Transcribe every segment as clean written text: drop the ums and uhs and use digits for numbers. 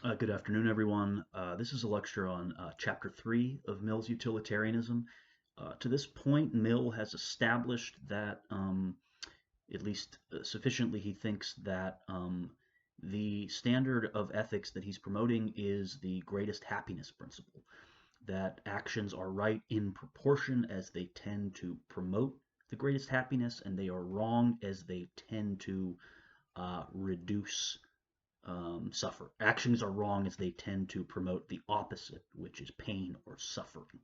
Good afternoon, everyone. This is a lecture on Chapter 3 of Mill's Utilitarianism. To this point, Mill has established that, at least sufficiently, he thinks that the standard of ethics that he's promoting is the greatest happiness principle, that actions are right in proportion as they tend to promote the greatest happiness, and they are wrong as they tend to reduce suffer. Actions are wrong as they tend to promote the opposite, which is pain or suffering.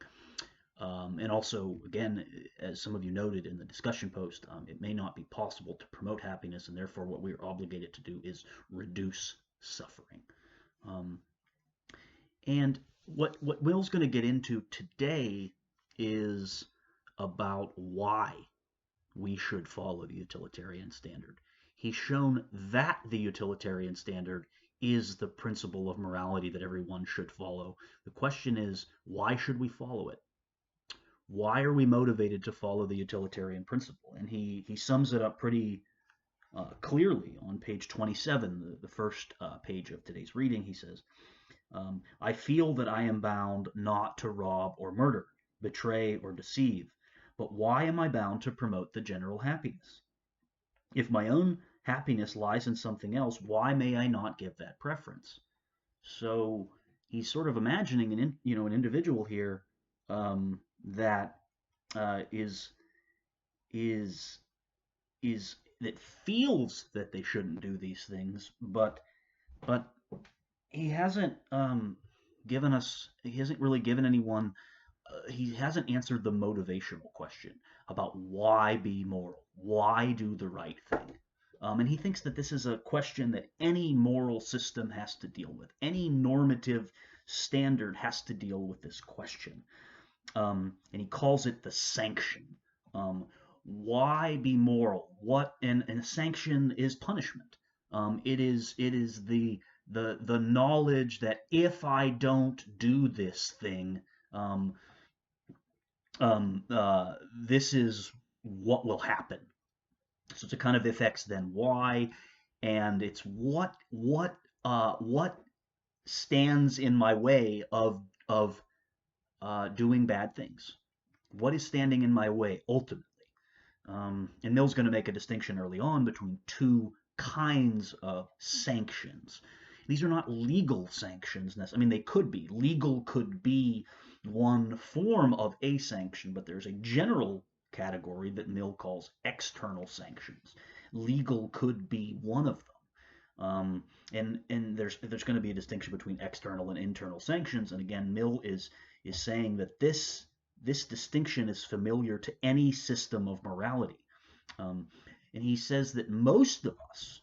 And also, again, as some of you noted in the discussion post, it may not be possible to promote happiness, and therefore what we are obligated to do is reduce suffering. Um, and what Will's going to get into today is about why we should follow the utilitarian standard. He's shown that the utilitarian standard is the principle of morality that everyone should follow. The question is, why should we follow it? Why are we motivated to follow the utilitarian principle? And he sums it up pretty clearly on page 27, the first page of today's reading. He says, I feel that I am bound not to rob or murder, betray or deceive. But why am I bound to promote the general happiness? If my own happiness lies in something else, why may I not give that preference? So he's sort of imagining an individual here that is is is that feels that they shouldn't do these things, but he hasn't given us he hasn't really given anyone he hasn't answered the motivational question about why be moral, why do the right thing. And he thinks that this is a question that any moral system has to deal with. Any normative standard has to deal with this question. And he calls it the sanction. Why be moral? And a sanction is punishment. It is the knowledge that if I don't do this thing, um, this is what will happen. So it's a kind of if X then Y, and it's what stands in my way of doing bad things. What is standing in my way ultimately? And Mill's going to make a distinction early on between two kinds of sanctions. These are not legal sanctions. I mean, they could be. Legal could be one form of a sanction, but there's a general category that Mill calls external sanctions. Legal could be one of them. And there's going to be a distinction between external and internal sanctions. And again, Mill is saying that this distinction is familiar to any system of morality. Um, and he says that most of us,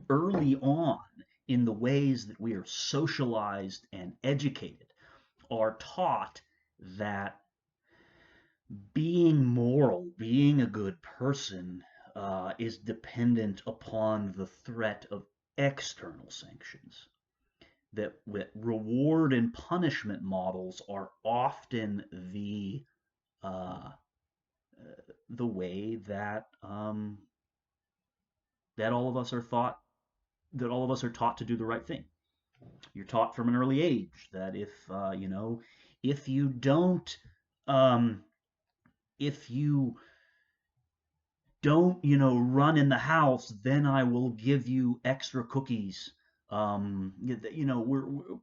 early on, in the ways that we are socialized and educated, are taught that being moral, being a good person, is dependent upon the threat of external sanctions. That reward and punishment models are often uh, the way that all of us are thought that all of us are taught to do the right thing. You're taught from an early age that if you don't um, if you don't run in the house, then I will give you extra cookies.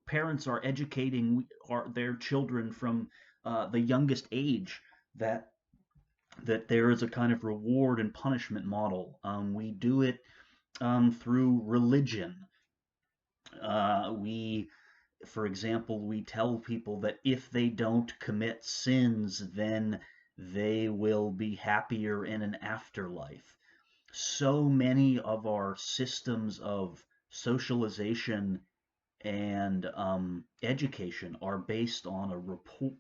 Parents are educating their children from the youngest age that there is a kind of reward and punishment model. We do it through religion. We For example, we tell people that if they don't commit sins, then they will be happier in an afterlife. So many of our systems of socialization and education are based on a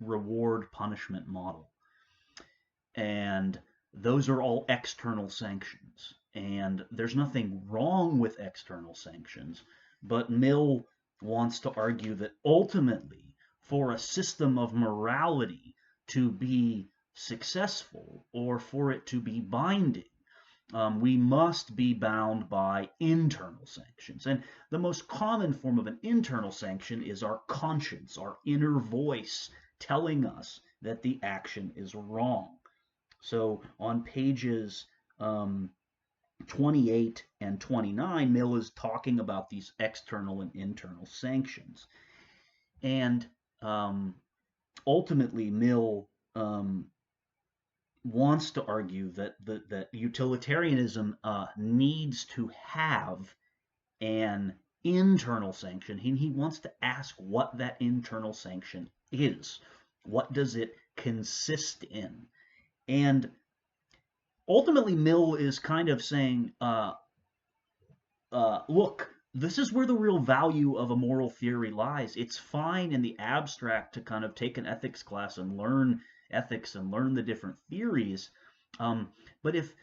reward punishment model. And those are all external sanctions. And there's nothing wrong with external sanctions, but Mill wants to argue that ultimately, for a system of morality to be successful or for it to be binding, We must be bound by internal sanctions. And the most common form of an internal sanction is our conscience, our inner voice telling us that the action is wrong. So on pages 28 and 29, Mill is talking about these external and internal sanctions. And um, ultimately, Mill wants to argue that utilitarianism needs to have an internal sanction. He wants to ask what that internal sanction is. What does it consist in? And ultimately, Mill is kind of saying, look, this is where the real value of a moral theory lies. It's fine in the abstract to kind of take an ethics class and learn ethics and learn the different theories. Um, but if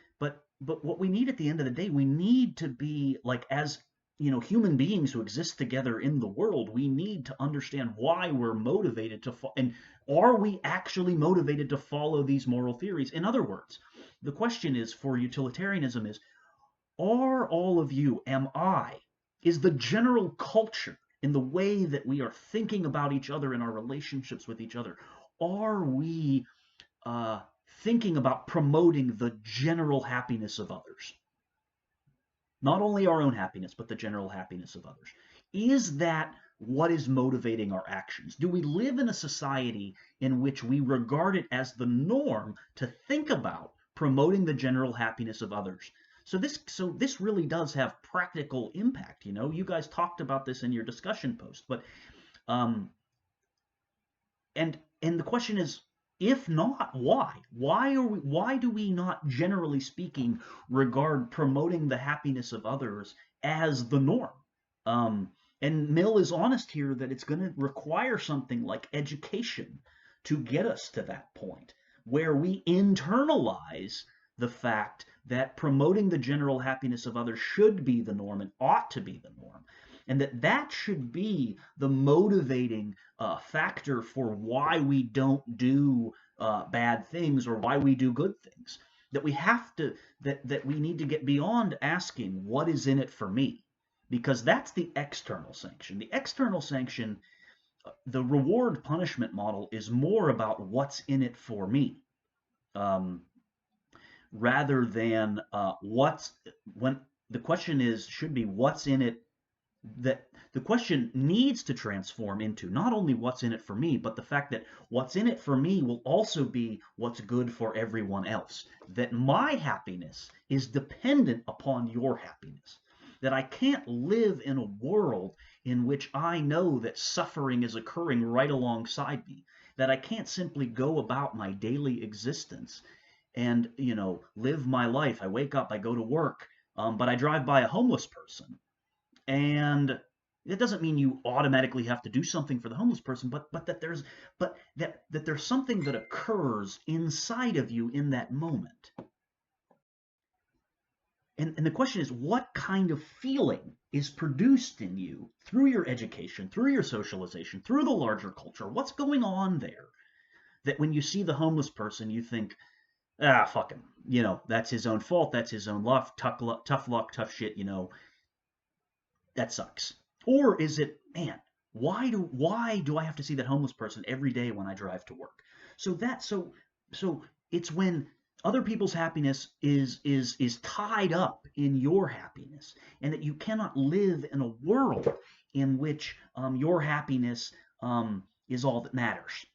but what we need at the end of the day, we need to be like as human beings who exist together in the world. We need to understand why we're motivated to and are we actually motivated to follow these moral theories? In other words, the question is for utilitarianism is are all of you, am I, is the general culture in the way that we are thinking about each other in our relationships with each other, are we uh, thinking about promoting the general happiness of others? Not only our own happiness, but the general happiness of others. Is that what is motivating our actions? Do we live in a society in which we regard it as the norm to think about promoting the general happiness of others? So this really does have practical impact. You guys talked about this in your discussion post, but um, and the question is, if not, why? Why do we not, generally speaking, regard promoting the happiness of others as the norm? Um, and Mill is honest here that it's going to require something like education to get us to that point where we internalize the fact that promoting the general happiness of others should be the norm and ought to be the norm, and that should be the motivating factor for why we don't do bad things or why we do good things. That we have to that we need to get beyond asking what is in it for me, because that's the external sanction. The external sanction, the reward punishment model, is more about what's in it for me, um, rather than what's when the question is should be what's in it. That the question needs to transform into not only what's in it for me, but the fact that what's in it for me will also be what's good for everyone else. That my happiness is dependent upon your happiness. That I can't live in a world in which I know that suffering is occurring right alongside me. That I can't simply go about my daily existence and, live my life. I wake up, I go to work, but I drive by a homeless person, and it doesn't mean you automatically have to do something for the homeless person, but that there's something that occurs inside of you in that moment. And the question is, what kind of feeling is produced in you through your education, through your socialization, through the larger culture? What's going on there that when you see the homeless person, you think, fuck him, that's his own fault, that's his own luck, tough luck, tough shit, that sucks? Or is it, man, why do I have to see that homeless person every day when I drive to work? So it's when other people's happiness is tied up in your happiness, and that you cannot live in a world in which your happiness is all that matters.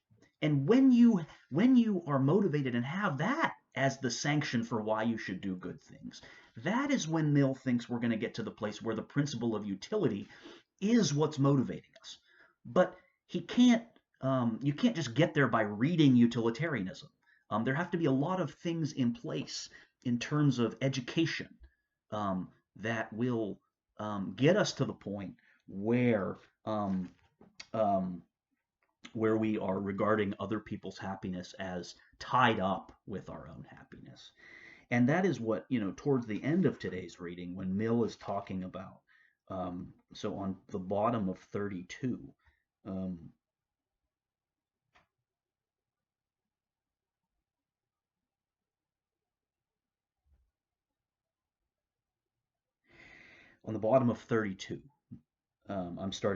And when you are motivated and have that as the sanction for why you should do good things, that is when Mill thinks we're going to get to the place where the principle of utility is what's motivating us. But he can't. You can't just get there by reading utilitarianism. There have to be a lot of things in place in terms of education that will get us to the point where um, um, where we are regarding other people's happiness as tied up with our own happiness. And that is what, towards the end of today's reading, when Mill is talking about, so on the bottom of 32, um, On the bottom of 32,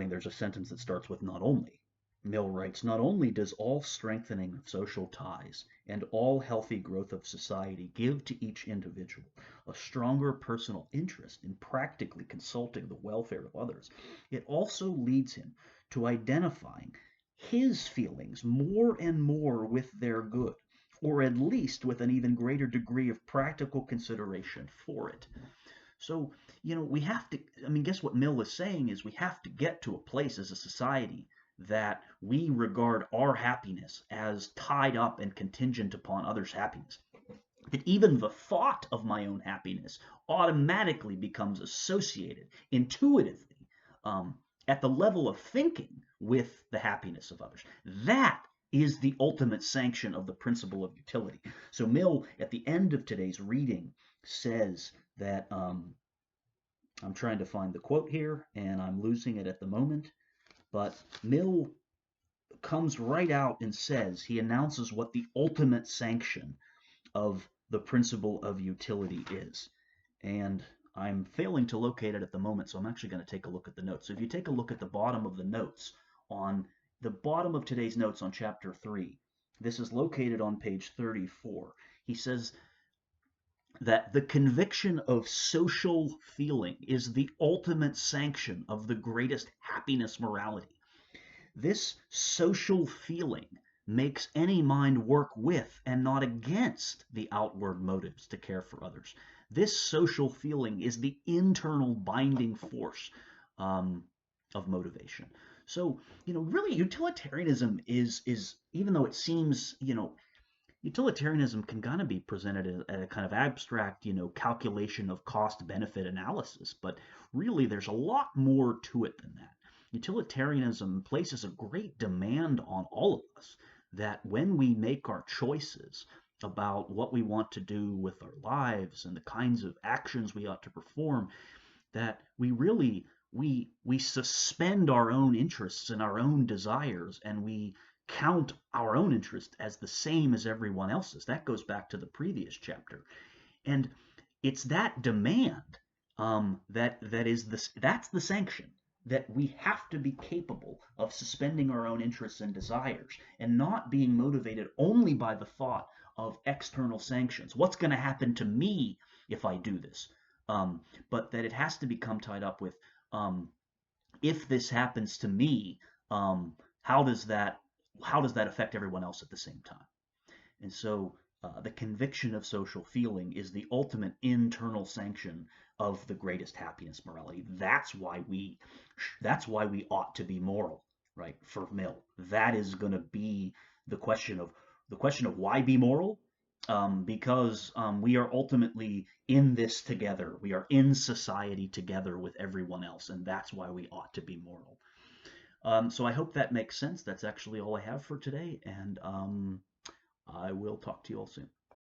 there's a sentence that starts with not only. Mill writes, not only does all strengthening of social ties and all healthy growth of society give to each individual a stronger personal interest in practically consulting the welfare of others, it also leads him to identifying his feelings more and more with their good, or at least with an even greater degree of practical consideration for it. So, we have to, I mean, guess what Mill is saying is we have to get to a place as a society that we regard our happiness as tied up and contingent upon others' happiness. That even the thought of my own happiness automatically becomes associated intuitively, um, at the level of thinking with the happiness of others. That is the ultimate sanction of the principle of utility. So Mill, at the end of today's reading, says that I'm trying to find the quote here, and I'm losing it at the moment. But Mill comes right out and says, he announces what the ultimate sanction of the principle of utility is. And I'm failing to locate it at the moment, so I'm actually going to take a look at the notes. So if you take a look at the bottom of the notes, on the bottom of today's notes on chapter 3, this is located on page 34. He says that the conviction of social feeling is the ultimate sanction of the greatest happiness morality. This social feeling makes any mind work with and not against the outward motives to care for others. This social feeling is the internal binding force, um, of motivation. So, really, utilitarianism is even though it seems, utilitarianism can kind of be presented as a kind of abstract, calculation of cost benefit analysis, but really there's a lot more to it than that. Utilitarianism places a great demand on all of us that when we make our choices about what we want to do with our lives and the kinds of actions we ought to perform, that we suspend our own interests and our own desires, and we count our own interest as the same as everyone else's. That goes back to the previous chapter. And it's that demand, that's the sanction, that we have to be capable of suspending our own interests and desires and not being motivated only by the thought of external sanctions. What's going to happen to me if I do this? Um, but that it has to become tied up with, um, if this happens to me, um, how does that how does that affect everyone else at the same time? And so the conviction of social feeling is the ultimate internal sanction of the greatest happiness morality. That's why we ought to be moral, right? For Mill, that is going to be the question of why be moral, because we are ultimately in this together. We are in society together with everyone else, and that's why we ought to be moral. So I hope that makes sense. That's actually all I have for today, and I will talk to you all soon.